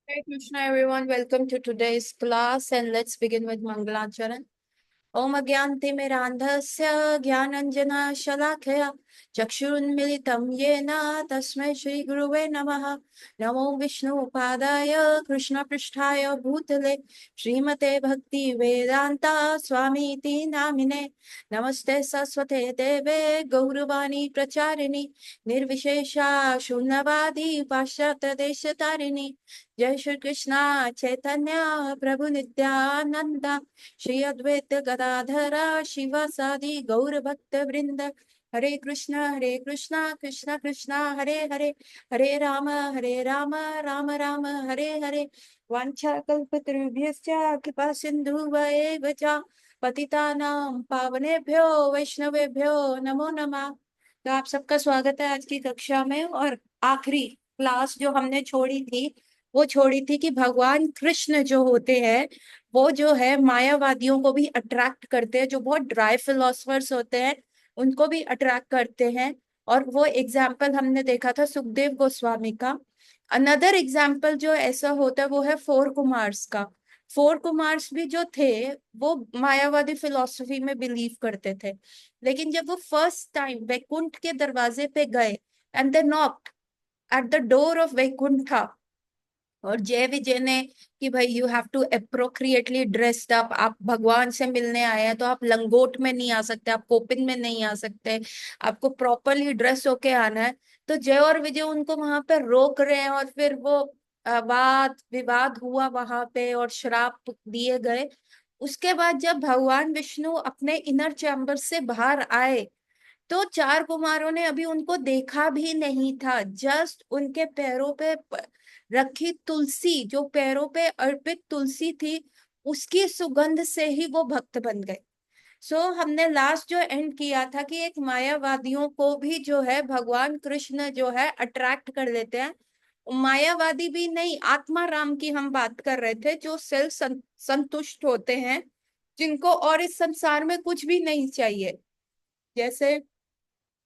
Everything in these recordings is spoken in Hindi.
Hey Krishna, everyone. Welcome to today's class, and let's begin with Mangalacharan. ओम अज्ञानतिमिरान्धस्य ज्ञानञ्जनशलाकया चक्षुरुन्मिलितं येन तस्मै श्रीगुरुवे नमः। नमो विष्णुपादाय कृष्णपृष्ठाय भूतले श्रीमते भक्तिवेदान्ता स्वामीति नामिने। नमस्ते सरस्वते देवे गौरवाणी प्रचारिणि निर्विशेषा शून्यवादी पाश्चात्यदेशतारिणि। जय श्री कृष्णा चैतन्य प्रभु नित्यानंद श्री अद्वैत गदाधरा शिवासादि गौर भक्त वृंद। हरे कृष्णा कृष्ण कृष्ण हरे हरे, हरे राम राम राम हरे हरे। वाञ्छाकल्पतरुभ्यश्च कृपा सिन्धुभ्येव च पतितानां पावनेभ्यो वैष्णवेभ्यो नमो नमः। तो आप सबका स्वागत है आज की कक्षा में। और आखिरी क्लास जो हमने छोड़ी थी वो छोड़ी थी कि भगवान कृष्ण जो होते हैं वो जो है मायावादियों को भी अट्रैक्ट करते हैं, जो बहुत ड्राई फिलोसफर्स होते हैं उनको भी अट्रैक्ट करते हैं। और वो एग्जाम्पल हमने देखा था सुखदेव गोस्वामी का। अनदर एग्जाम्पल जो ऐसा होता है वो है फोर कुमार्स का। फोर कुमार्स भी जो थे वो मायावादी फिलोसफी में बिलीव करते थे, लेकिन जब वो फर्स्ट टाइम वैकुंठ के दरवाजे पे गए and they knocked at the door of Vaikuntha, और जय विजय ने कि भाई you have to appropriately dressed up, आप भगवान से मिलने आए हैं तो आप लंगोट में नहीं आ सकते, आप कोपिन में नहीं आ सकते, आपको प्रॉपरली ड्रेस होके आना है। तो जय और विजय उनको वहां पर रोक रहे हैं, और फिर वो वाद विवाद हुआ वहां पे और श्राप दिए गए। उसके बाद जब भगवान विष्णु अपने इनर चैम्बर से बाहर आए तो चार कुमारों ने अभी उनको देखा भी नहीं था, जस्ट उनके पैरों पे रखी तुलसी, जो पैरों पे अर्पित तुलसी थी उसकी सुगंध से ही वो भक्त बन गए। सो हमने लास्ट जो एंड किया था कि एक मायावादियों को भी जो है भगवान कृष्ण जो है अट्रैक्ट कर लेते हैं। मायावादी भी नहीं, आत्मा राम की हम बात कर रहे थे, जो सेल्फ संतुष्ट होते हैं, जिनको और इस संसार में कुछ भी नहीं चाहिए। जैसे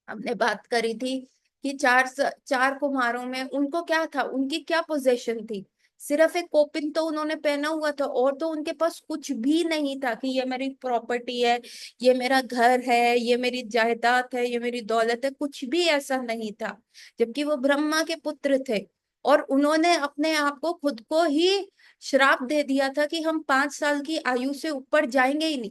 हमने बात करी थी कि चार कुम्हारों में उनको क्या था, उनकी क्या पोजीशन थी। सिर्फ एक कोपिन तो उन्होंने पहना हुआ था, और तो उनके पास कुछ भी नहीं था कि ये मेरी प्रॉपर्टी है, ये मेरा घर है, ये मेरी जायदाद है, ये मेरी दौलत है, कुछ भी ऐसा नहीं था। जबकि वो ब्रह्मा के पुत्र थे, और उन्होंने अपने आप को खुद को ही श्राप दे दिया था कि हम 5 साल की आयु से ऊपर जाएंगे ही नहीं।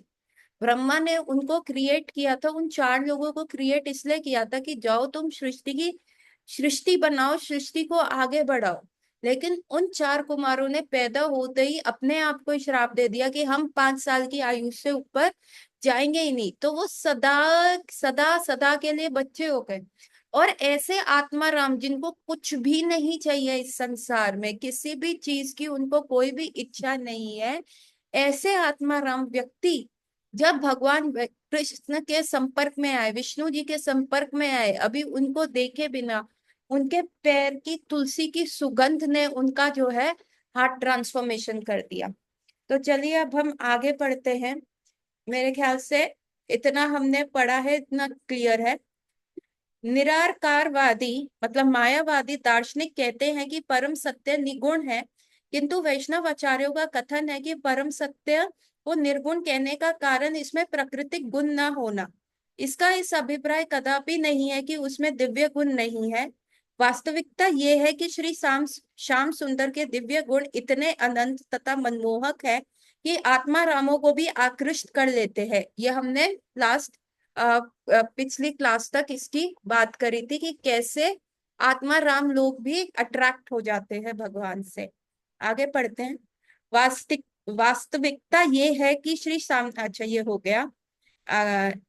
ब्रह्मा ने उनको क्रिएट किया था, उन चार लोगों को क्रिएट इसलिए किया था कि जाओ तुम सृष्टि बनाओ, सृष्टि को आगे बढ़ाओ। लेकिन उन चार कुमारों ने पैदा होते ही अपने आप को श्राप दे दिया कि हम 5 साल की आयु से ऊपर जाएंगे ही नहीं, तो वो सदा सदा सदा के लिए बच्चे हो गए। और ऐसे आत्मा राम जिनको कुछ भी नहीं चाहिए इस संसार में, किसी भी चीज की उनको कोई भी इच्छा नहीं है, ऐसे आत्मा राम व्यक्ति जब भगवान कृष्ण के संपर्क में आए, विष्णु जी के संपर्क में आए, अभी उनको देखे बिना उनके पैर की तुलसी की सुगंध ने उनका जो है हार्ट ट्रांसफॉर्मेशन कर दिया। तो चलिए अब हम आगे पढ़ते हैं। मेरे ख्याल से इतना हमने पढ़ा है, इतना क्लियर है। निराकारवादी मतलब मायावादी दार्शनिक कहते हैं कि परम सत्य निगुण है, किंतु वैष्णव आचार्यों का कथन है कि परम सत्य को निर्गुण कहने का कारण इसमें प्राकृतिक गुण न होना। इसका इस अभिप्राय कदापि नहीं है कि उसमें दिव्य गुण नहीं है। वास्तविकता यह है कि श्री श्याम सुंदर के दिव्य गुण इतने अनंत तथा मनमोहक है कि आत्मा रामों को भी आकृष्ट कर लेते हैं। यह हमने लास्ट पिछली क्लास तक इसकी बात करी थी कि कैसे आत्मा राम लोग भी अट्रैक्ट हो जाते हैं भगवान से। आगे पढ़ते हैं। वास्तविक वास्तविकता ये है कि श्री श्याम, अच्छा ये हो गया।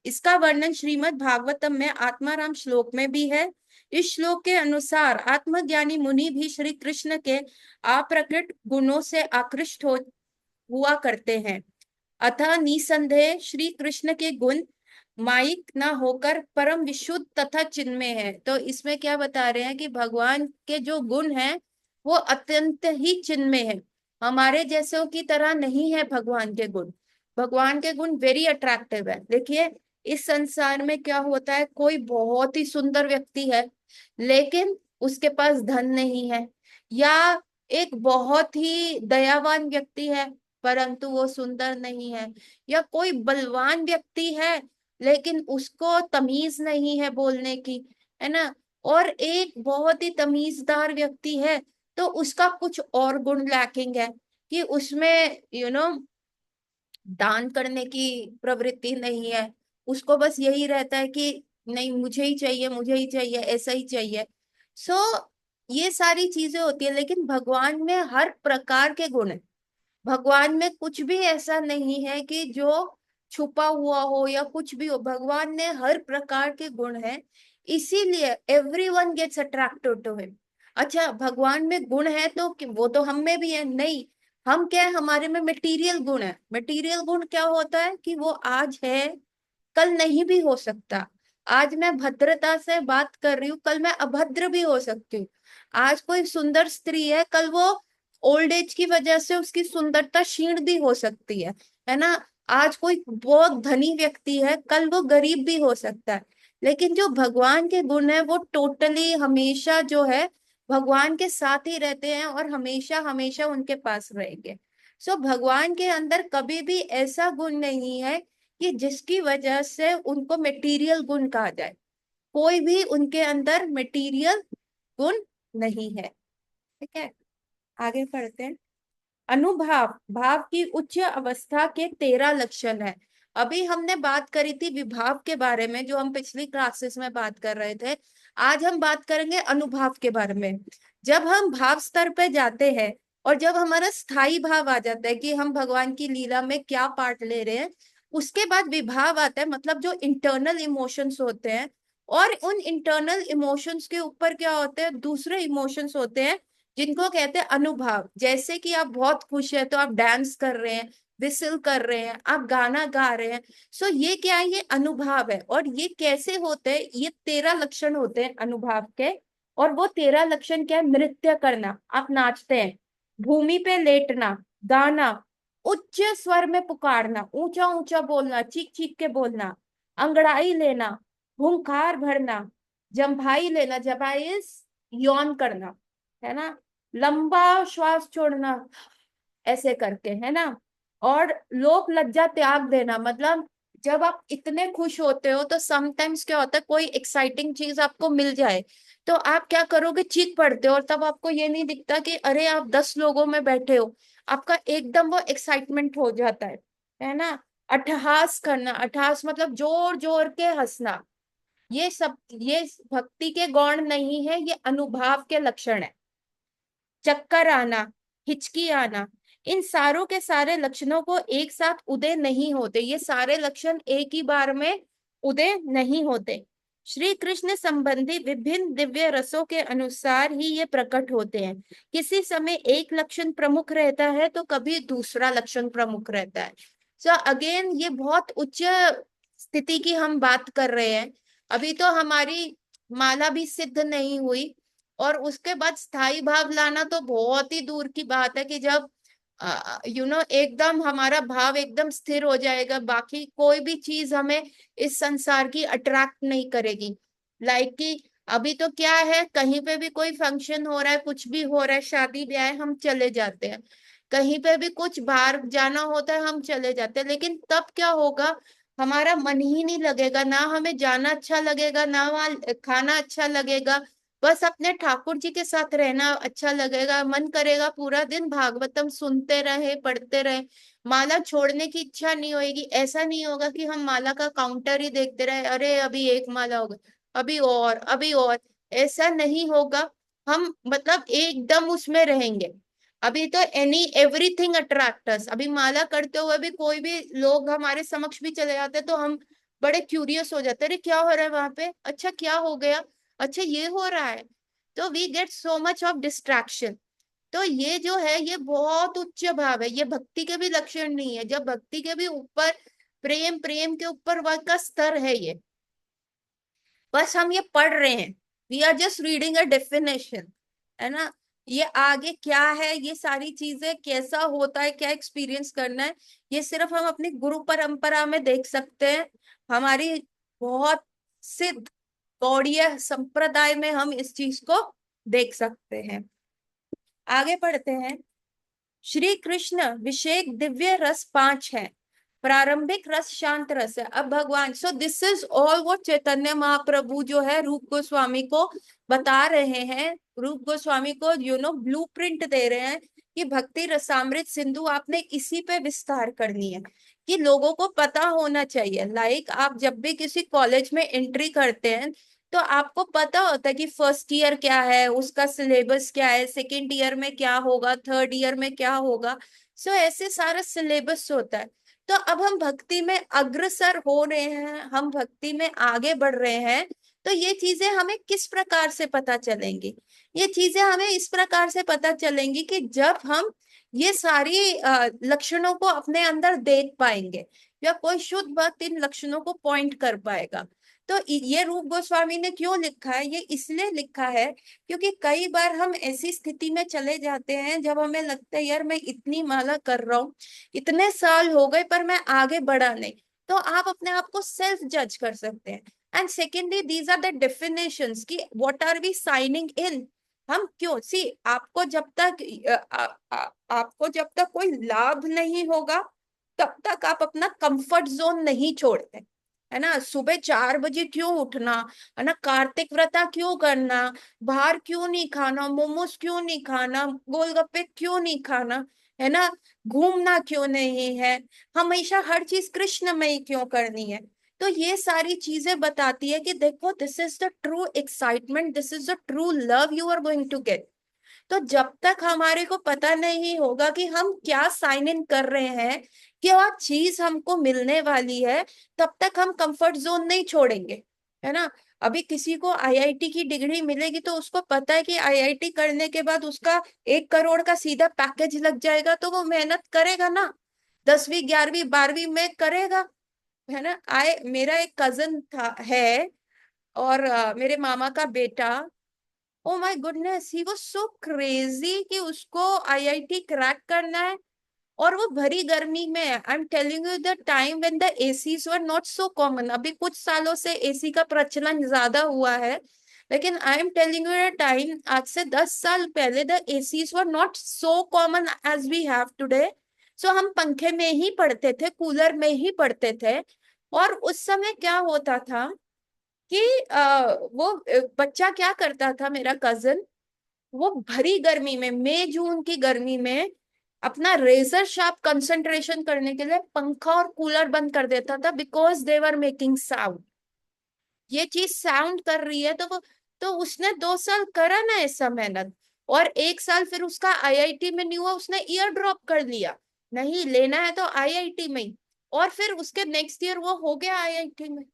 इसका वर्णन श्रीमद् भागवतम में आत्माराम श्लोक में भी है। इस श्लोक के अनुसार आत्मज्ञानी मुनि भी श्री कृष्ण के अप्रकट गुणों से आकृष्ट हो हुआ करते हैं। अतः निसंदेह श्री कृष्ण के गुण माइक न होकर परम विशुद्ध तथा चिन्मय है। तो इसमें क्या बता रहे हैं कि भगवान के जो गुण हैं वो अत्यंत ही चिन्मय है, हमारे जैसों की तरह नहीं है भगवान के गुण। भगवान के गुण वेरी अट्रैक्टिव है। देखिए इस संसार में क्या होता है, कोई बहुत ही सुंदर व्यक्ति है लेकिन उसके पास धन नहीं है, या एक बहुत ही दयावान व्यक्ति है परंतु वो सुंदर नहीं है, या कोई बलवान व्यक्ति है लेकिन उसको तमीज नहीं है बोलने की, है ना। और एक बहुत ही तमीजदार व्यक्ति है तो उसका कुछ और गुण लैकिंग है, कि उसमें दान करने की प्रवृत्ति नहीं है, उसको बस यही रहता है कि नहीं मुझे ही चाहिए, मुझे ही चाहिए, ऐसा ही चाहिए। सो ये सारी चीजें होती है, लेकिन भगवान में हर प्रकार के गुण है। भगवान में कुछ भी ऐसा नहीं है कि जो छुपा हुआ हो या कुछ भी हो, भगवान में हर प्रकार के गुण हैं। इसीलिए everyone gets attracted to him. अच्छा, भगवान में गुण है तो वो तो हम में भी है नहीं। हम क्या है, हमारे में मटेरियल गुण है। मटेरियल गुण क्या होता है कि वो आज है, कल नहीं भी हो सकता। आज मैं भद्रता से बात कर रही हूँ, कल मैं अभद्र भी हो सकती हूँ। आज कोई सुंदर स्त्री है, कल वो ओल्ड एज की वजह से उसकी सुंदरता क्षीण भी हो सकती है ना। आज कोई बहुत धनी व्यक्ति है, कल वो गरीब भी हो सकता है। लेकिन जो भगवान के गुण है वो टोटली हमेशा जो है भगवान के साथ ही रहते हैं और हमेशा हमेशा उनके पास रहेंगे। सो भगवान के अंदर कभी भी ऐसा गुण नहीं है कि जिसकी वजह से उनको मटेरियल गुण कहा जाए। कोई भी उनके अंदर मटेरियल गुण नहीं है। ठीक है, आगे पढ़ते हैं। अनुभाव, भाव की उच्च अवस्था के 13 लक्षण है। अभी हमने बात करी थी विभाव के बारे में, जो हम पिछली क्लासेस में बात कर रहे थे। आज हम बात करेंगे अनुभाव के बारे में। जब हम भाव स्तर पे जाते हैं और जब हमारा स्थायी भाव आ जाता है कि हम भगवान की लीला में क्या पार्ट ले रहे हैं, उसके बाद विभाव आता है, मतलब जो इंटरनल इमोशंस होते हैं। और उन इंटरनल इमोशंस के ऊपर क्या होते हैं, दूसरे इमोशंस होते हैं जिनको कहते हैं अनुभाव। जैसे कि आप बहुत खुश है तो आप डांस कर रहे हैं, विसिल कर रहे हैं, आप गाना गा रहे हैं। सो ये क्या है, ये अनुभाव है। और ये कैसे होते हैं, ये 13 लक्षण होते हैं अनुभाव के। और वो 13 लक्षण क्या है, नृत्य करना, आप नाचते हैं, भूमि पे लेटना, गाना, उच्च स्वर में पुकारना, ऊंचा ऊंचा बोलना, चीख चीख के बोलना, अंगड़ाई लेना, हुंकार भरना, जम्भाई लेना, जबाइस यौन करना, है ना, लंबा श्वास छोड़ना, ऐसे करके, है ना। और लोक लज्जा त्याग देना, मतलब जब आप इतने खुश होते हो तो समटाइम्स क्या होता है, कोई एक्साइटिंग चीज आपको मिल जाए तो आप क्या करोगे, चीख पड़ते हो। और तब आपको ये नहीं दिखता कि अरे आप 10 लोगों में बैठे हो, आपका एकदम वो एक्साइटमेंट हो जाता है ना। अट्टहास करना, अट्टहास मतलब जोर जोर के हंसना, ये सब ये भक्ति के गौण नहीं है, ये अनुभाव के लक्षण है। चक्कर आना, हिचकी आना, इन सारों के सारे लक्षणों को एक साथ उदय नहीं होते। ये सारे लक्षण एक ही बार में उदय नहीं होते। श्री कृष्ण संबंधी विभिन्न दिव्य रसों के अनुसार ही ये प्रकट होते हैं। किसी समय एक लक्षण प्रमुख रहता है तो कभी दूसरा लक्षण प्रमुख रहता है। सो अगेन ये बहुत उच्च स्थिति की हम बात कर रहे हैं। अभी तो हमारी माला भी सिद्ध नहीं हुई, और उसके बाद स्थाई भाव लाना तो बहुत ही दूर की बात है कि जब एकदम हमारा भाव एकदम स्थिर हो जाएगा, बाकी कोई भी चीज हमें इस संसार की अट्रैक्ट नहीं करेगी। लाइक कि अभी तो क्या है, कहीं पे भी कोई फंक्शन हो रहा है, कुछ भी हो रहा है, शादी ब्याह है, हम चले जाते हैं। कहीं पे भी कुछ बाहर जाना होता है हम चले जाते हैं। लेकिन तब क्या होगा, हमारा मन ही नहीं लगेगा, ना हमें जाना अच्छा लगेगा, ना वहाँ खाना अच्छा लगेगा। बस अपने ठाकुर जी के साथ रहना अच्छा लगेगा, मन करेगा पूरा दिन भागवतम सुनते रहे, पढ़ते रहे। माला छोड़ने की इच्छा नहीं होगी। ऐसा नहीं होगा कि हम माला का काउंटर ही देखते रहे, अरे अभी एक माला होगा, अभी और, अभी और। ऐसा नहीं होगा। हम मतलब एकदम उसमें रहेंगे। अभी तो एनी एवरीथिंग अट्रैक्ट, अभी माला करते हुए भी कोई भी लोग हमारे समक्ष भी चले जाते तो हम बड़े क्यूरियस हो जाते, अरे क्या हो रहा है वहां पे, अच्छा क्या हो गया, अच्छा ये हो रहा है। तो we get so much of distraction. तो ये जो है ये बहुत उच्च भाव है, ये भक्ति के भी लक्षण नहीं है। जब भक्ति के भी ऊपर प्रेम, प्रेम के ऊपर वर्ग का स्तर है ये। बस हम ये पढ़ रहे हैं, we are just reading a definition, है ना। ये आगे क्या है, ये सारी चीजें कैसा होता है, क्या एक्सपीरियंस करना है, ये सिर्फ हम अपनी गुरु परंपरा में देख सकते हैं। हमारी बहुत सिद्ध गौड़ीय संप्रदाय में हम इस चीज को देख सकते हैं। आगे पढ़ते हैं। श्री कृष्ण विषेक दिव्य रस 5 है, प्रारंभिक रस शांत रस है। अब भगवान, सो दिस इज ऑल वो चैतन्य महाप्रभु जो है रूप गोस्वामी को बता रहे हैं, रूप गोस्वामी को ब्लूप्रिंट दे रहे हैं कि भक्ति रसामृत सिंधु आपने इसी पे विस्तार करनी है, कि लोगों को पता होना चाहिए। लाइक आप जब भी किसी कॉलेज में एंट्री करते हैं तो आपको पता होता है कि फर्स्ट ईयर क्या है, उसका सिलेबस क्या है, सेकेंड ईयर में क्या होगा, थर्ड ईयर में क्या होगा। सो ऐसे सारा सिलेबस होता है। तो अब हम भक्ति में अग्रसर हो रहे हैं, हम भक्ति में आगे बढ़ रहे हैं, तो ये चीजें हमें किस प्रकार से पता चलेंगी? ये चीजें हमें इस प्रकार से पता चलेंगी कि जब हम ये सारी लक्षणों को अपने अंदर देख पाएंगे, या कोई शुद्ध भक्त इन लक्षणों को पॉइंट कर पाएगा। तो ये रूप गोस्वामी ने क्यों लिखा है? ये इसलिए लिखा है क्योंकि कई बार हम ऐसी स्थिति में चले जाते हैं जब हमें लगता है यार मैं इतनी माला कर रहा हूँ, इतने साल हो गए पर मैं आगे बढ़ा नहीं। तो आप अपने आप को सेल्फ जज कर सकते हैं। And secondly these are the definitions कि what are we signing in. हम क्यों सी, आपको जब तक आपको जब तक कोई लाभ नहीं होगा तब तक आप अपना कंफर्ट जोन नहीं छोड़ते, है ना। सुबह 4 बजे क्यों उठना, है ना, कार्तिक व्रता क्यों करना, बाहर क्यों नहीं खाना, मोमोज क्यों नहीं खाना, गोलगप्पे क्यों नहीं खाना, है ना, घूमना क्यों नहीं है, हमेशा हर चीज कृष्ण में ही क्यों करनी है। तो ये सारी चीजें बताती है कि देखो this is the true excitement, this is the true love you are going to get. तो जब तक हमारे को पता नहीं होगा कि हम क्या साइन इन कर रहे हैं, क्या चीज हमको मिलने वाली है, तब तक हम कंफर्ट जोन नहीं छोड़ेंगे, है ना। अभी किसी को आईआईटी की डिग्री मिलेगी तो उसको पता है कि आईआईटी करने के बाद उसका 1 करोड़ का सीधा पैकेज लग जाएगा, तो वो मेहनत करेगा ना, 10वीं 11वीं 12वीं में करेगा, है ना। मेरा एक कजन था है, और मेरे मामा का बेटा, oh my goodness, he was so crazy कि उसको आईआईटी क्रैक करना है, और वो भरी गर्मी में है। आई am telling you the time when the ACs were not so common, अभी कुछ सालों से एसी का प्रचलन ज्यादा हुआ है, लेकिन I am telling you the time, आज से 10 साल पहले the ACs were not so common as we have today. So हम पंखे में ही पढ़ते थे, कूलर में ही पढ़ते थे। और उस समय क्या होता था कि बच्चा क्या करता था, मेरा कजन, वो भरी गर्मी में, मई जून की गर्मी में, अपना रेजर शार्प कंसंट्रेशन करने के लिए पंखा और कूलर बंद कर देता था, because they were making sound. ये चीज साउंड कर रही है, तो उसने 2 साल करा ना ऐसा मेहनत, और 1 साल फिर उसका आईआईटी में नहीं हुआ, उसने ईयर ड्रॉप कर लिया, नहीं लेना है तो आईआईटी में ही। और फिर उसके नेक्स्ट ईयर वो हो गया आईआईटी में।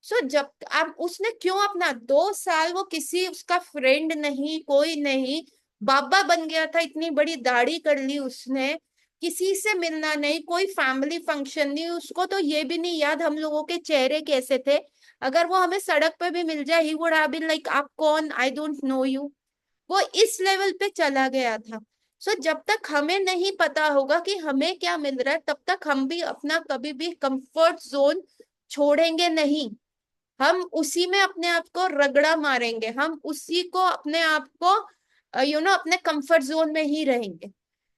सो जब अब उसने क्यों अपना 2 साल, वो किसी उसका फ्रेंड नहीं, कोई नहीं, बाबा बन गया था, इतनी बड़ी दाढ़ी कर ली उसने, किसी से मिलना नहीं, कोई फैमिली फंक्शन नहीं, उसको तो ये भी नहीं याद हम लोगों के चेहरे कैसे थे। अगर वो हमें सड़क पे भी मिल जाए, he would have been like आप कौन, आई डोंट नो यू। वो इस लेवल पे चला गया था। सो जब तक हमें नहीं पता होगा कि हमें क्या मिल रहा है, तब तक हम भी अपना कभी भी कंफर्ट जोन छोड़ेंगे नहीं। हम उसी में अपने आप को रगड़ा मारेंगे, हम उसी को अपने आप को अपने कंफर्ट जोन में ही रहेंगे।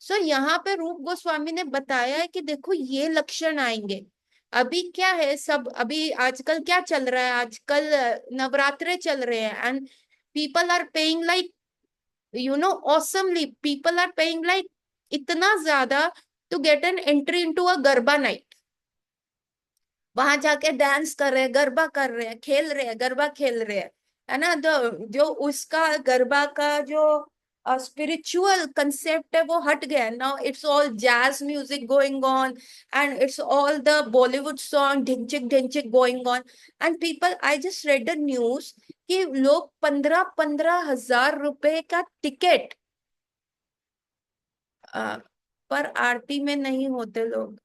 सो यहाँ पे रूप गोस्वामी ने बताया है कि देखो ये लक्षण आएंगे। अभी क्या है, सब अभी आजकल क्या चल रहा है, आजकल नवरात्रे चल रहे हैं, and people are paying like awesomely, people are paying like इतना ज्यादा to get an entry into a garba night. वहां जाके डांस कर रहे हैं, गरबा कर रहे हैं, खेल रहे हैं, गरबा खेल रहे हैं, है ना। जो उसका गरबा का जो स्पिरिचुअल कंसेप्ट है वो हट गया। Now it's all jazz music going on, and it's all the Bollywood song ढिंचिक ढिंचिक going on. And people, I just read the news कि लोग 15-15 हजार रुपए का टिकट, पर आरती में नहीं होते लोग।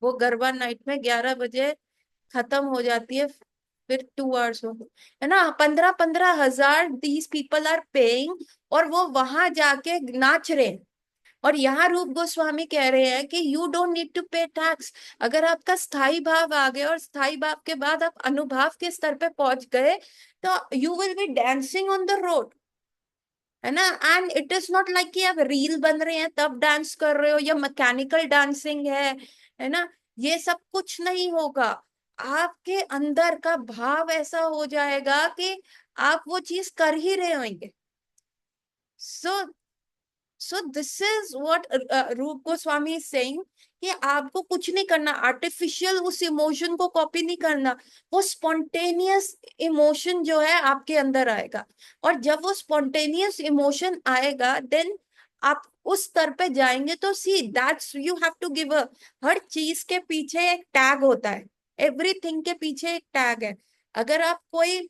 वो गरबा नाइट में 11 बजे खत्म हो जाती है, फिर 2 आवर्स हो, है ना। 15-15 हजार दीज पीपल आर पेइंग, और वो वहां जाके नाच रहे हैं। और यहाँ रूप गोस्वामी कह रहे हैं कि यू डोंट नीड टू पे टैक्स। अगर आपका स्थाई भाव आ गया और स्थाई भाव के बाद आप अनुभाव के स्तर पे पहुंच गए, तो you will be dancing on the road. है ना। And it is not like कि आप रील बन रहे हैं तब डांस कर रहे हो या मैकेनिकल डांसिंग है ना। ये सब कुछ नहीं होगा। आपके अंदर का भाव ऐसा हो जाएगा कि आप वो चीज कर ही रहे होंगे। सो सो दिस इज व्हाट रूप गोस्वामी इज सेइंग कि आपको कुछ नहीं करना, आर्टिफिशियल उस इमोशन को कॉपी नहीं करना। वो स्पॉन्टेनियस इमोशन जो है आपके अंदर आएगा। और जब वो स्पॉन्टेनियस इमोशन आएगा देन आप उस स्तर पे जाएंगे। तो see that's you have to give a, हर चीज के पीछे एक टैग होता है। एवरीथिंग के पीछे एक टैग है। अगर आप कोई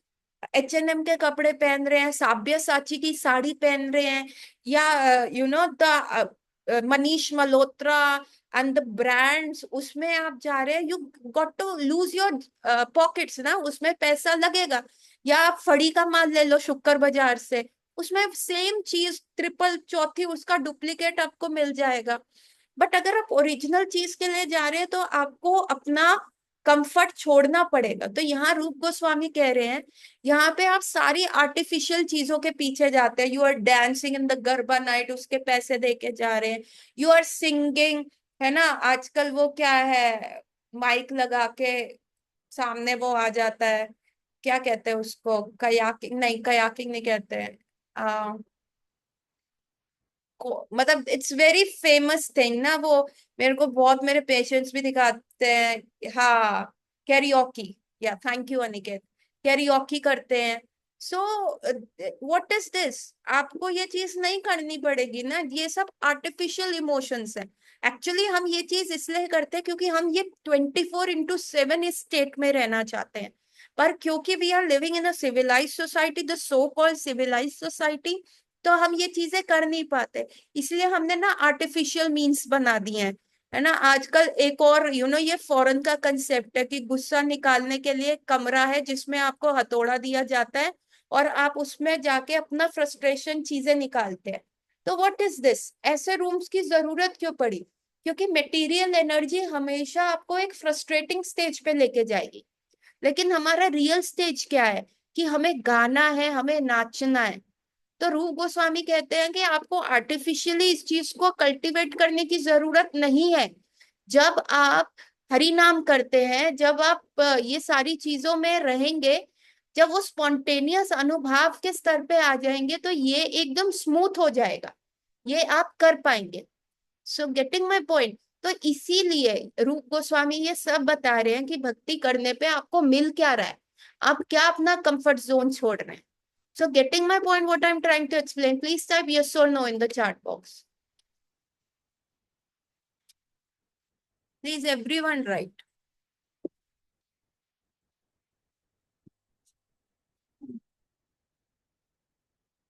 H&M के कपड़े पहन रहे हैं, साब्यसाची की साड़ी पहन रहे हैं, या you know the Manish Malhotra and the brands, उसमें आप जा रहे हैं, you got to lose your pockets ना, उसमें पैसा लगेगा। या आप फड़ी का माल ले लो शुक्र बाजार से, उसमें सेम चीज ट्रिपल चौथी उसका डुप्लीकेट आपको मिल जाएगा। बट अगर आप ओरिजिनल चीज के लिए जा रहे हैं तो आपको अपना कंफर्ट छोड़ना पड़ेगा। तो यहाँ रूप गोस्वामी कह रहे हैं, यहाँ पे आप सारी आर्टिफिशियल चीजों के पीछे जाते हैं। You are dancing in the garba night, उसके पैसे दे के जा रहे हैं। यू आर सिंगिंग, है ना, आजकल वो क्या है, माइक लगा के सामने वो आ जाता है, क्या कहते हैं उसको, कयाकिंग नहीं, कयाकिंग नहीं कहते हैं, मतलब इट्स वेरी फेमस थिंग ना वो। मेरे को बहुत, मेरे पेशेंट्स भी दिखाते हैं। हाँ, कैरियोकी। या थैंक यू अनिकेत। कैरियोकी करते हैं। सो व्हाट इज दिस, आपको ये चीज नहीं करनी पड़ेगी ना। ये सब आर्टिफिशियल इमोशंस है। एक्चुअली हम ये चीज इसलिए करते हैं क्योंकि हम ये 24/7 इस स्टेट में रहना चाहते हैं। पर क्योंकि we are living in a civilized society, the so called civilized society, तो हम ये चीजें कर नहीं पाते। इसलिए हमने ना आर्टिफिशियल मीन्स बना दिए हैं, है ना। आजकल एक और ये फॉरेन का कंसेप्ट है कि गुस्सा निकालने के लिए एक कमरा है जिसमें आपको हथौड़ा दिया जाता है और आप उसमें जाके अपना फ्रस्ट्रेशन चीजें निकालते हैं। तो व्हाट इज दिस, ऐसे रूम्स की जरूरत क्यों पड़ी? क्योंकि मटेरियल एनर्जी हमेशा आपको एक फ्रस्ट्रेटिंग स्टेज पे लेके जाएगी। लेकिन हमारा रियल स्टेज क्या है कि हमें गाना है, हमें नाचना है। तो रूप गोस्वामी कहते हैं कि आपको आर्टिफिशियली इस चीज को कल्टीवेट करने की जरूरत नहीं है। जब आप हरि नाम करते हैं, जब आप ये सारी चीजों में रहेंगे, जब वो स्पॉन्टेनियस अनुभाव के स्तर पे आ जाएंगे तो ये एकदम स्मूथ हो जाएगा। ये आप कर पाएंगे। So getting my point. तो इसीलिए रूप गोस्वामी ये सब बता रहे हैं कि भक्ति करने पे आपको मिल क्या रहा है, आप क्या अपना कंफर्ट जोन छोड़ रहे हैं। So getting my point, what I'm trying to explain, please type yes or no in the chat box. Please everyone write.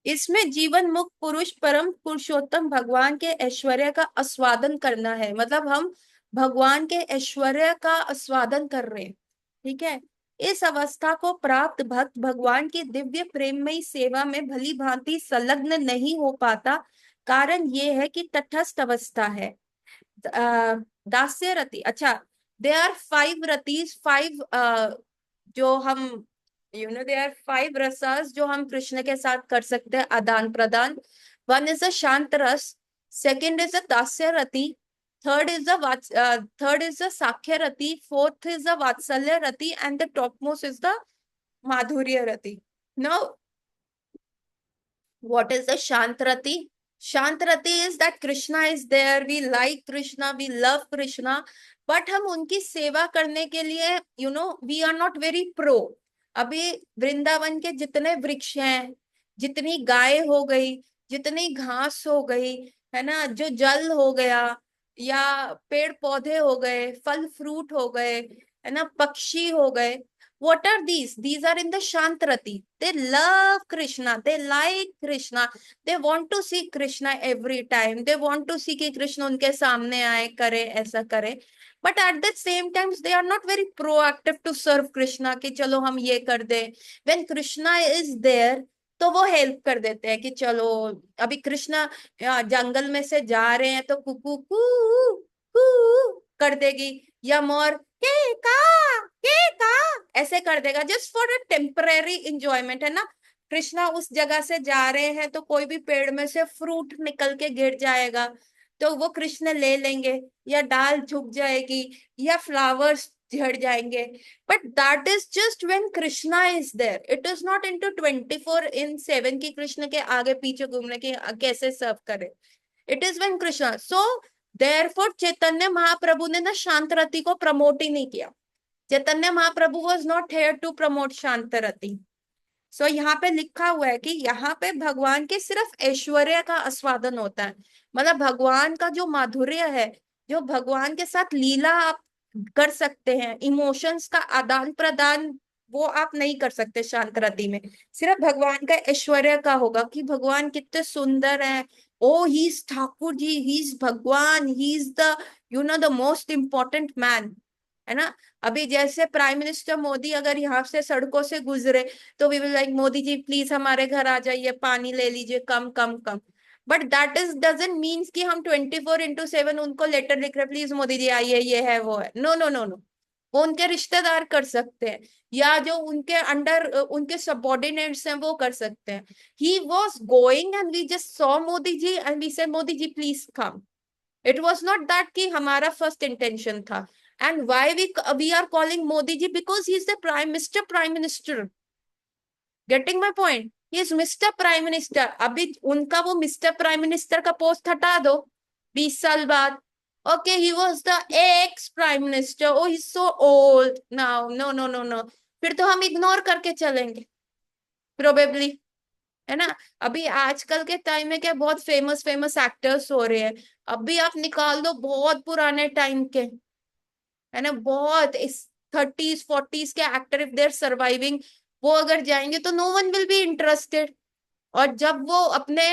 इसमें जीवन मुक्त पुरुष परम पुरुषोत्तम भगवान के ऐश्वर्य का आस्वादन करना है। मतलब हम भगवान के ऐश्वर्य का आस्वादन कर रहे हैं। ठीक है। इस अवस्था को प्राप्त भक्त भगवान की दिव्य प्रेममयी सेवा में भली भांति संलग्न नहीं हो पाता। कारण ये है कि तटस्थ अवस्था है। दास्य रति, अच्छा, दे आर 5 रतीज, 5 जो हम दे आर 5 रसास जो हम कृष्ण के साथ कर सकते हैं आदान प्रदान। वन इज अ शांत रस, सेकेंड इज अ दास्य रति, थर्ड इज अ साख्य रति, फोर्थ इज अ वात्सल्य रति, and the top most is the माधुर्य रति। Now what is the Shantrati? Shantrati is that Krishna is there, we like Krishna, we love Krishna, but हम उनकी सेवा करने के लिए we are not very pro। अभी वृंदावन के जितने वृक्ष हैं, जितनी गाय हो गई, जितनी घास हो गई, है ना, जो जल हो गया, या पेड़ पौधे हो गए, फल फ्रूट हो गए, है ना, पक्षी हो गए, what are these? These are in the Shantrati. They love Krishna. They like Krishna. They want to see Krishna every time. They want to see कि कृष्ण उनके सामने आए, करे, ऐसा करे। But at the same time, they are not very proactive to serve Krishna कि चलो हम ये कर दे। When Krishna is there, तो वो हेल्प कर देते हैं कि चलो, अभी कृष्णा जंगल में से जा रहे हैं तो कुकू कू कू कर देगी, या मोर के का ऐसे कर देगा, just for a temporary enjoyment, है ना। कृष्णा उस जगह से जा रहे हैं तो कोई भी पेड़ में से फ्रूट निकल के गिर जाएगा तो वो कृष्ण ले लेंगे, या डाल झुक जाएगी, या फ्लावर्स झड़ जाएंगे। But that is just when Krishna is there, it is not into 24/7 की कृष्ण के आगे पीछे घूमने की कैसे सर्व करे। It is when Krishna, so therefore Chaitanya Mahaprabhu ने ना शांत रति को प्रमोट ही नहीं किया। Chaitanya Mahaprabhu was not here to promote शांत रति। सो यहाँ पे लिखा हुआ है कि यहाँ पे भगवान के सिर्फ ऐश्वर्य का आस्वादन होता है, मतलब भगवान का जो माधुर्य है, जो भगवान के साथ लीला आप कर सकते हैं, इमोशंस का आदान प्रदान, वो आप नहीं कर सकते शांत रति में। सिर्फ भगवान का ऐश्वर्य का होगा कि भगवान कितने सुंदर है, oh he is Thakur ji, he is भगवान, he is the the most important man, है ना। अभी जैसे प्राइम मिनिस्टर मोदी अगर यहाँ से सड़कों से गुजरे तो we will like Modi ji please हमारे घर आ जाइए, पानी ले लीजिए, कम कम कम। But that is doesn't means कि हम 24/7 उनको लेटर लिख रहे प्लीज मोदी जी आइए, ये है वो है। नो नो नो नो, वो उनके रिश्तेदार कर सकते हैं, या जो उनके अंडर उनके सबॉर्डिनेट्स हैं वो कर सकते हैं। He was going and we just saw Modi ji and we said Modi ji please come. It was not that कि हमारा फर्स्ट इंटेंशन था। And why we are calling Modi ji, because he is the prime minister. Getting my point, he is mister prime minister. अभी उनका वो मिस्टर प्राइम मिनिस्टर का पोस्ट हटा दो 20 साल बाद, okay he was the ex prime minister, O he so old now, no no no no, फिर तो हम इग्नोर करके चलेंगे प्रोबेबली, है ना। अभी आजकल के टाइम में क्या बहुत फेमस फेमस एक्टर्स हो रहे हैं, अभी आप निकाल दो बहुत पुराने टाइम के, है ना, बहुत इस 30s 40s के एक्टर, इफ देर सर्वाइविंग, वो अगर जाएंगे तो no one will be interested. और जब वो अपने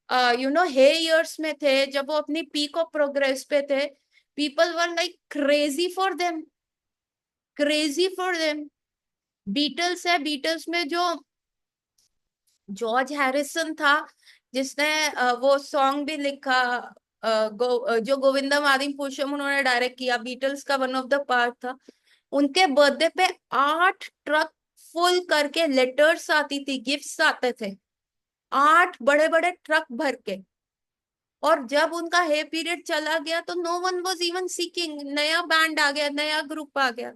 हे ईयर्स में थे, जब वो अपनी पीक ऑफ प्रोग्रेस पे थे, people were like crazy for them, crazy for them. Beatles है, बीटल्स में जो जॉर्ज हैरिसन था, जिसने वो सॉन्ग भी लिखा, जो गोविंदम आदि पुरुषम उन्होंने डायरेक्ट किया, बीटल्स का वन ऑफ द पार्ट था। उनके बर्थडे पे 8 ट्रक फुल करके लेटर्स आती थी, गिफ्ट्स आते थे, 8 बड़े बड़े ट्रक भर के। और जब उनका हे पीरियड चला गया तो no one was even seeking, नया बैंड आ गया, नया ग्रुप आ गया।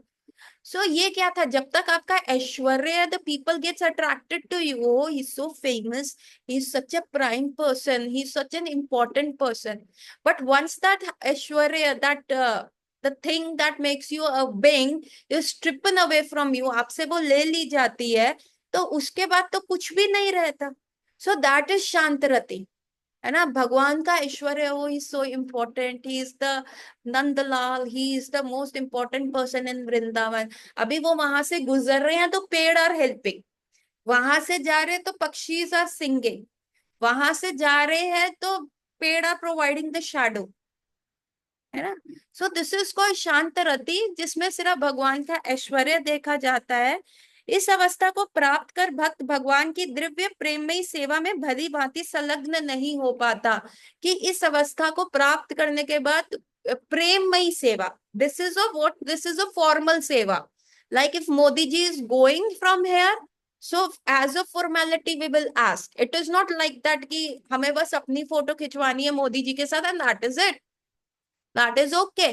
सो ये क्या था, जब तक आपका ऐश्वर्य, the people gets attracted to you, oh he is so famous, he is such a prime person, he is such an important person. But once that ऐश्वर्य, that the thing that makes you a being is stripped away from you, आपसे वो ले ली जाती है, तो उसके बाद तो कुछ भी नहीं रहता। सो दैट इज शांत रति, है ना। भगवान का ऐश्वर्य, वो is so important, he is the Nandlal, he is the most important person in Vrindavan. अभी वो वहां से गुजर रहे हैं तो पेड़ आर हेल्पिंग, वहां से जा रहे हैं तो पक्षीज आर सिंगिंग, वहां से जा रहे हैं तो पेड़ आर प्रोवाइडिंग द शैडो, है ना। सो दिस इज कॉल्ड शांत रति, जिसमें सिर्फ भगवान का ऐश्वर्य देखा जाता है। इस अवस्था को प्राप्त कर भक्त भगवान की दिव्य प्रेममयी सेवा में भली भांति संलग्न नहीं हो पाता। कि इस अवस्था को प्राप्त करने के बाद प्रेममयी सेवा, this is a what, this is a formal सेवा। Like if Modi ji is going from here, so as a formality we will ask, it is not like that कि हमें बस अपनी फोटो खिंचवानी है मोदी जी के साथ and that is it, that is okay.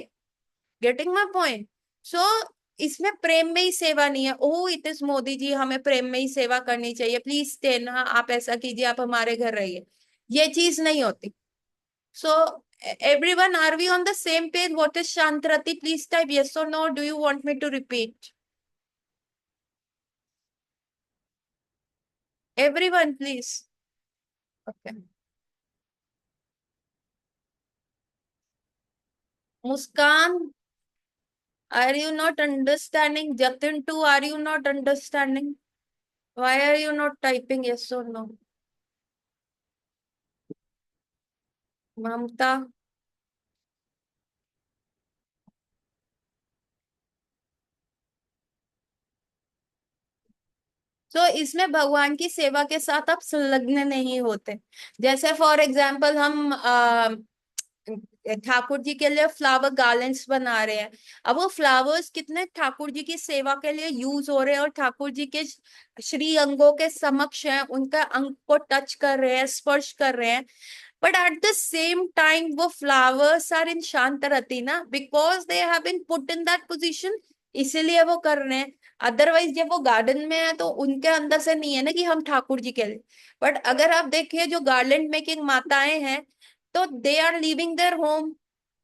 Getting my point. So इसमें प्रेम में ही सेवा नहीं है, oh it is Modi ji, हमें प्रेम में ही सेवा करनी चाहिए, प्लीज स्टे ना, आप ऐसा कीजिए, आप हमारे घर रहिए, ये चीज नहीं होती। So everyone, are we on the same page? What is shanti? Please type yes or no, do you want me to repeat? Everyone please. Okay. Muskan, are you not understanding? Jatin too, are you not understanding? Why are you not typing yes or no? Mamta, तो इसमें भगवान की सेवा के साथ आप संलग्न नहीं होते। जैसे फॉर एग्जाम्पल हम ठाकुर जी के लिए फ्लावर गार्लेंड्स बना रहे हैं। अब वो फ्लावर्स कितने ठाकुर जी की सेवा के लिए यूज हो रहे हैं और ठाकुर जी के श्री अंगों के समक्ष हैं, उनका अंग को टच कर रहे हैं, स्पर्श कर रहे हैं। But at the same time वो फ्लावर्स आर इन शांतरति ना, because they have been put in that position, इसीलिए वो कर रहे हैं। अदरवाइज जब वो गार्डन में है तो उनके अंदर से नहीं है ना कि हम ठाकुर जी के लिए। बट अगर आप देखिए जो गार्लैंड मेकिंग माताएं हैं, तो they are leaving their home,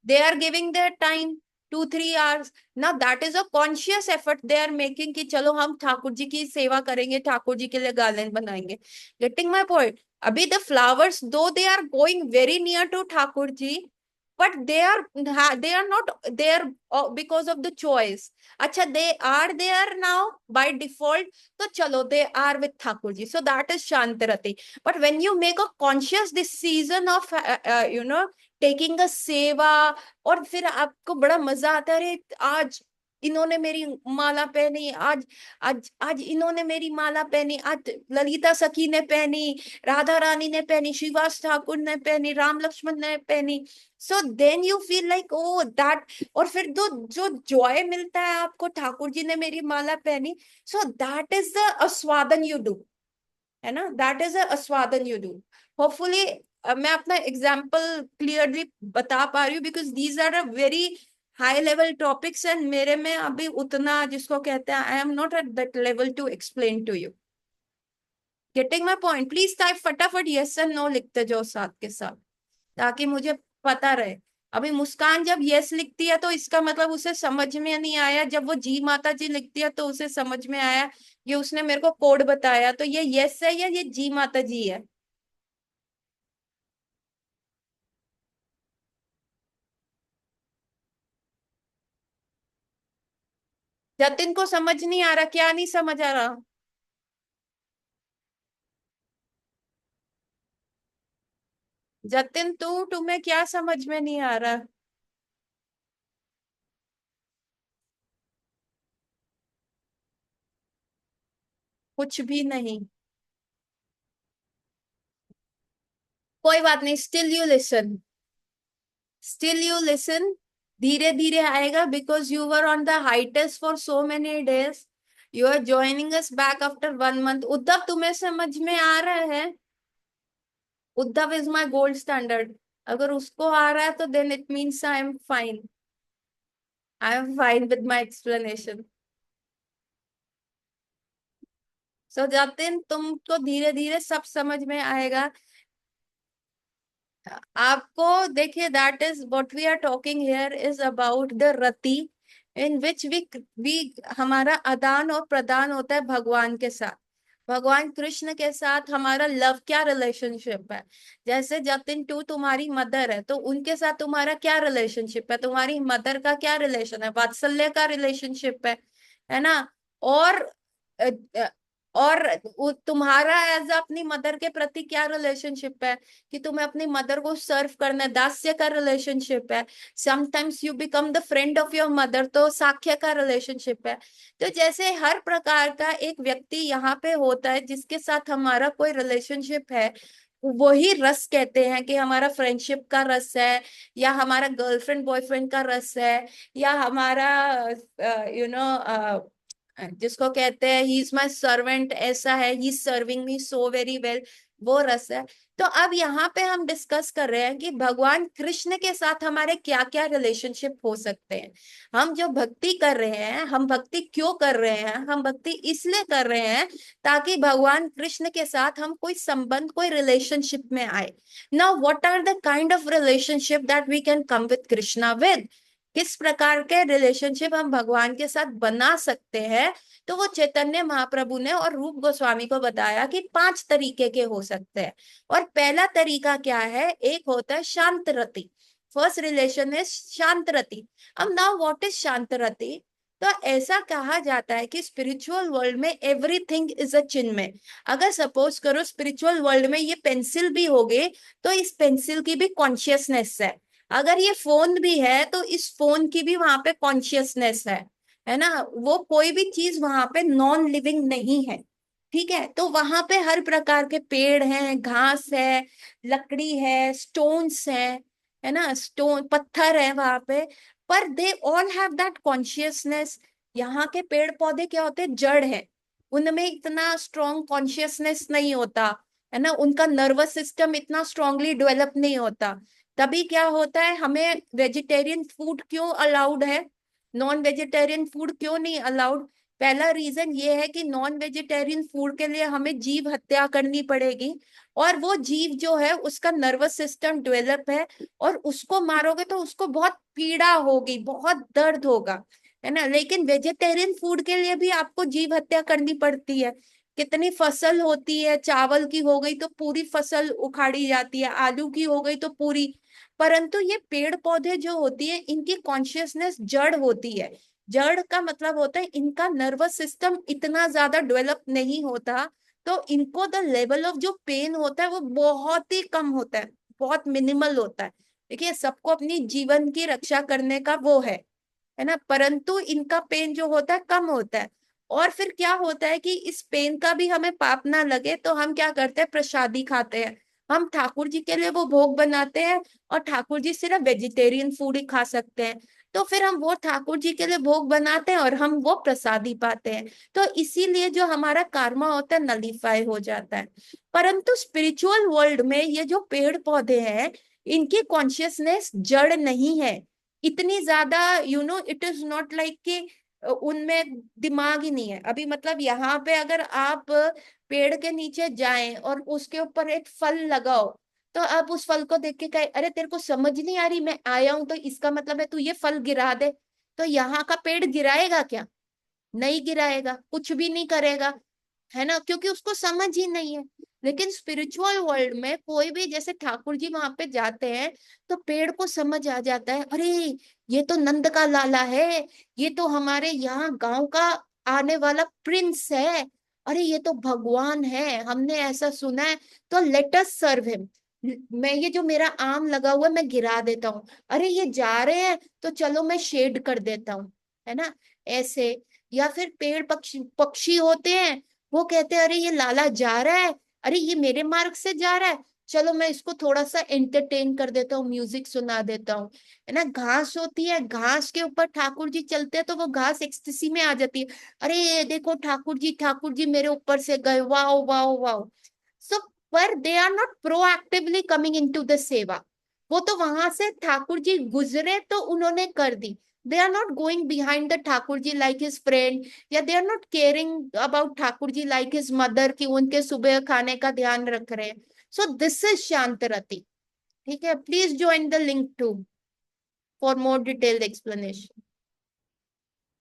they are giving their time 2-3 hours. Now that is a conscious effort they are making कि चलो हम ठाकुर जी की सेवा करेंगे, ठाकुर जी के लिए गार्लैंड बनाएंगे। Getting my point? अभी the flowers though they are going very near to Thakur ji, but they are not there because of the choice. अच्छा, they are there now by default, तो चलो they are with Thakur ji, so that is शांतिरति। But when you make a conscious decision of taking a seva, और फिर आपको बड़ा मजा आता है, अरे आज इन्होंने मेरी माला पहनी, आज आज आज इन्होंने मेरी माला पहनी, आज ललिता सखी ने पहनी, राधा रानी ने पहनी, श्रीवास ठाकुर ने पहनी, राम लक्ष्मण ने पहनी। So then you feel like oh that, और फिर दो जो जॉय मिलता है आपको, ठाकुर जी ने मेरी माला पहनी, सो दैट इज द आस्वादन यू डू, है ना, दैट इज अ आस्वादन यू डू। होपफुली मैं अपना एग्जाम्पल क्लियरली बता पा रही हूँ, because these are a very high level topics and मेरे में अभी उतना जिसको कहते हैं I am not at that level to explain to you. Getting my point? Please type फटाफट यस एंड नो लिखते जाओ साथ के साथ, ताकि मुझे पता रहे। अभी मुस्कान जब यस लिखती है तो इसका मतलब उसे समझ में नहीं आया, जब वो जी माता जी लिखती है तो उसे समझ में आया, ये उसने मेरे को कोड बताया, तो ये यस है या ये जी माता जी है? जतिन को समझ नहीं आ रहा, क्या नहीं समझ आ रहा? जतिन तू तुम्हें क्या समझ में नहीं आ रहा? कुछ भी नहीं। कोई बात नहीं, still you listen, still you listen, धीरे धीरे आएगा, because you were on the highest for so many days, you are joining us back after 1 month। Uddhav तुम्हें समझ में आ रहा है? Uddhav is my gold standard, अगर उसको आ रहा है तो then it means I am fine, I am fine with my explanation. So Jatin तुमको धीरे धीरे सब समझ में आएगा। आपको देखिए, that is what we are talking here is about the रति इन विच वी हमारा आदान और प्रदान होता है भगवान के साथ। भगवान कृष्ण के साथ हमारा लव क्या रिलेशनशिप है? जैसे जतिन टू तुम्हारी मदर है, तो उनके साथ तुम्हारा क्या रिलेशनशिप है? तुम्हारी मदर का क्या रिलेशन है? वात्सल्य का रिलेशनशिप है ना? और अ, अ, और तुम्हारा एज अपनी मदर के प्रति क्या रिलेशनशिप है? कि तुम्हें अपनी मदर को सर्व करना है, दास्य का रिलेशनशिप है। Sometimes you become the friend of your mother, तो साख्य का रिलेशनशिप है। तो जैसे हर प्रकार का एक व्यक्ति यहाँ पे होता है जिसके साथ हमारा कोई रिलेशनशिप है, वही रस कहते हैं कि हमारा फ्रेंडशिप का रस है, या हमारा गर्लफ्रेंड बॉयफ्रेंड का रस है, या हमारा जिसको कहते हैं ही इज माई सर्वेंट, ऐसा है, he is serving me so very well, वो रस है। तो अब यहाँ पे हम डिस्कस कर रहे हैं कि भगवान कृष्ण के साथ हमारे क्या क्या रिलेशनशिप हो सकते हैं। हम जो भक्ति कर रहे हैं, हम भक्ति क्यों कर रहे हैं? हम भक्ति इसलिए कर रहे हैं ताकि भगवान कृष्ण के साथ हम कोई संबंध, कोई रिलेशनशिप में आए। Now what are the kind of relationship that we can come with Krishna with? किस प्रकार के रिलेशनशिप हम भगवान के साथ बना सकते हैं? तो वो चैतन्य महाप्रभु ने और रूप गोस्वामी को बताया कि 5 तरीके के हो सकते हैं। और पहला तरीका क्या है? एक होता है शांत रति। फर्स्ट रिलेशन इज शांत रति। अब नाउ व्हाट इज शांत रति? तो ऐसा कहा जाता है कि स्पिरिचुअल वर्ल्ड में एवरीथिंग इज अ चिन्मय। अगर सपोज करो स्पिरिचुअल वर्ल्ड में ये पेंसिल भी होगे, तो इस पेंसिल की भी कॉन्शियसनेस है। अगर ये फोन भी है तो इस फोन की भी वहां पे कॉन्शियसनेस है ना? वो कोई भी चीज वहां पे नॉन लिविंग नहीं है। ठीक है, तो वहां पे हर प्रकार के पेड़ हैं, घास है, लकड़ी है, स्टोन्स हैं, है ना, स्टोन पत्थर है वहां पे, पर they all have that consciousness. यहाँ के पेड़ पौधे क्या होते हैं, जड़ है, उनमें इतना स्ट्रॉन्ग कॉन्शियसनेस नहीं होता, है ना, उनका नर्वस सिस्टम इतना स्ट्रांगली डेवलप नहीं होता। तभी क्या होता है, हमें वेजिटेरियन फूड क्यों अलाउड है, नॉन वेजिटेरियन फूड क्यों नहीं अलाउड? पहला रीजन ये है कि नॉन वेजिटेरियन फूड के लिए हमें जीव हत्या करनी पड़ेगी, और वो जीव जो है उसका नर्वस सिस्टम डेवलप है, और उसको मारोगे तो उसको बहुत पीड़ा होगी, बहुत दर्द होगा, है ना। लेकिन वेजिटेरियन फूड के लिए भी आपको जीव हत्या करनी पड़ती है। कितनी फसल होती है, चावल की हो गई तो पूरी फसल उखाड़ी जाती है, आलू की हो गई तो पूरी। परंतु ये पेड़ पौधे जो होती है, इनकी कॉन्शियसनेस जड़ होती है। जड़ का मतलब होता है इनका नर्वस सिस्टम इतना ज्यादा डेवलप नहीं होता, तो इनको द लेवल ऑफ जो पेन होता है वो बहुत ही कम होता है, बहुत मिनिमल होता है। देखिए, सबको अपनी जीवन की रक्षा करने का वो है ना, परंतु इनका पेन जो होता है कम होता है। और फिर क्या होता है कि इस पेन का भी हमें पाप ना लगे, तो हम क्या करते हैं, प्रसादी खाते हैं। हम ठाकुर जी के लिए वो भोग बनाते हैं, और ठाकुर जी सिर्फ वेजिटेरियन फूड ही खा सकते हैं, तो फिर हम वो ठाकुर जी के लिए भोग बनाते हैं और हम वो प्रसादी पाते हैं। तो इसीलिए जो हमारा कर्मा होता है नलीफाई हो जाता है। परंतु स्पिरिचुअल वर्ल्ड में ये जो पेड़ पौधे हैं, इनकी कॉन्शियसनेस जड़ नहीं है इतनी ज्यादा, इट इज नॉट लाइक कि उनमें दिमाग ही नहीं है। अभी मतलब यहाँ पे अगर आप पेड़ के नीचे जाएं और उसके ऊपर एक फल लगाओ, तो आप उस फल को देख के कहे, अरे तेरे को समझ नहीं आ रही, मैं आया हूं तो इसका मतलब है तू ये फल गिरा दे। तो यहाँ का पेड़ गिराएगा क्या? नहीं गिराएगा, कुछ भी नहीं करेगा, है ना, क्योंकि उसको समझ ही नहीं है। लेकिन स्पिरिचुअल वर्ल्ड में कोई भी, जैसे ठाकुर जी वहां पे जाते हैं, तो पेड़ को समझ आ जाता है, अरे ये तो नंद का लाला है, ये तो हमारे यहाँ गांव का आने वाला प्रिंस है, अरे ये तो भगवान है, हमने ऐसा सुना है, तो लेट अस सर्व हिम। मैं ये जो मेरा आम लगा हुआ है मैं गिरा देता हूँ, अरे ये जा रहे हैं तो चलो मैं शेड कर देता हूँ, है ना, ऐसे। या फिर पेड़ पक्षी पक्षी होते हैं, वो कहते हैं अरे ये लाला जा रहा है, अरे ये मेरे मार्ग से जा रहा है, चलो मैं इसको थोड़ा सा एंटरटेन कर देता हूँ, म्यूजिक सुना देता हूँ, है ना। घास होती है, घास के ऊपर ठाकुर जी चलते हैं तो वो घास एक्सटेसी में आ जाती है, अरे ये देखो ठाकुर जी मेरे ऊपर से गए, वाओ वाओ वाओ। सो पर they are not proactively coming into the सेवा। वो तो वहां से ठाकुर जी गुजरे तो उन्होंने कर दी, they are not going behind the Thakur ji like his friend, या they are not caring about Thakur ji like his mother कि उनके सुबह खाने का ध्यान रख रहे हैं। So this is शांतरति। ठीक है, please join the link to for more detailed explanation.